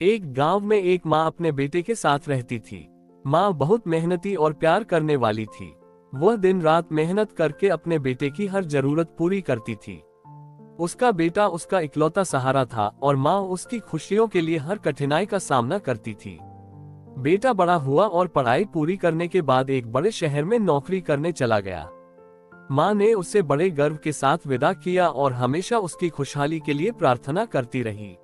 एक गांव में एक माँ अपने बेटे के साथ रहती थी। माँ बहुत मेहनती और प्यार करने वाली थी। वह दिन रात मेहनत करके अपने बेटे की हर जरूरत पूरी करती थी। उसका बेटा उसका इकलौता सहारा था और माँ उसकी खुशियों के लिए हर कठिनाई का सामना करती थी। बेटा बड़ा हुआ और पढ़ाई पूरी करने के बाद एक बड़े शहर में नौकरी करने चला गया। माँ ने उसे बड़े गर्व के साथ विदा किया और हमेशा उसकी खुशहाली के लिए प्रार्थना करती रही।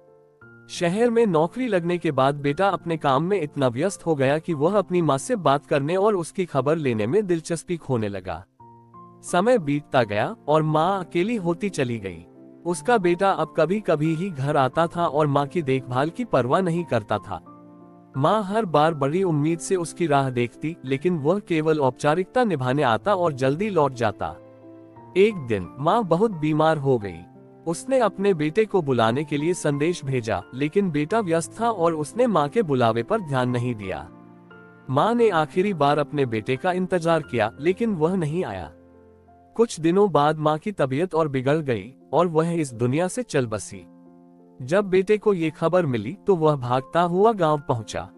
शहर में नौकरी लगने के बाद बेटा अपने काम में इतना व्यस्त हो गया कि वह अपनी माँ से बात करने और उसकी खबर लेने में दिलचस्पी खोने लगा। समय बीतता गया और माँ अकेली होती चली गई। उसका बेटा अब कभी कभी ही घर आता था और माँ की देखभाल की परवाह नहीं करता था। माँ हर बार बड़ी उम्मीद से उसकी राह देखती, लेकिन वह केवल औपचारिकता निभाने आता और जल्दी लौट जाता। एक दिन माँ बहुत बीमार हो गई। उसने अपने बेटे को बुलाने के लिए संदेश भेजा, लेकिन बेटा व्यस्त था और उसने माँ के बुलावे पर ध्यान नहीं दिया। माँ ने आखिरी बार अपने बेटे का इंतजार किया, लेकिन वह नहीं आया। कुछ दिनों बाद माँ की तबीयत और बिगड़ गई और वह इस दुनिया से चल बसी। जब बेटे को ये खबर मिली तो वह भागता हुआ गांव पहुंचा,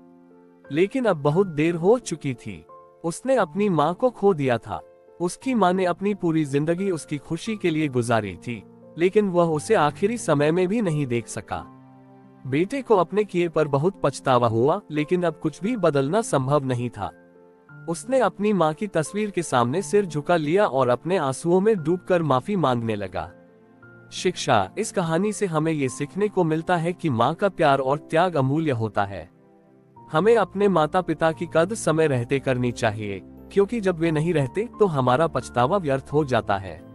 लेकिन अब बहुत देर हो चुकी थी। उसने अपनी माँ को खो दिया था। उसकी माँ ने अपनी पूरी जिंदगी उसकी खुशी के लिए गुजारी थी, लेकिन वह उसे आखिरी समय में भी नहीं देख सका। बेटे को अपने किए पर बहुत पछतावा हुआ, लेकिन अब कुछ भी बदलना संभव नहीं था। उसने अपनी माँ की तस्वीर के सामने सिर झुका लिया और अपने आंसुओं में डूबकर माफी मांगने लगा। शिक्षा: इस कहानी से हमें ये सीखने को मिलता है कि माँ का प्यार और त्याग अमूल्य होता है। हमें अपने माता पिता की कद्र समय रहते करनी चाहिए, क्योंकि जब वे नहीं रहते तो हमारा पछतावा व्यर्थ हो जाता है।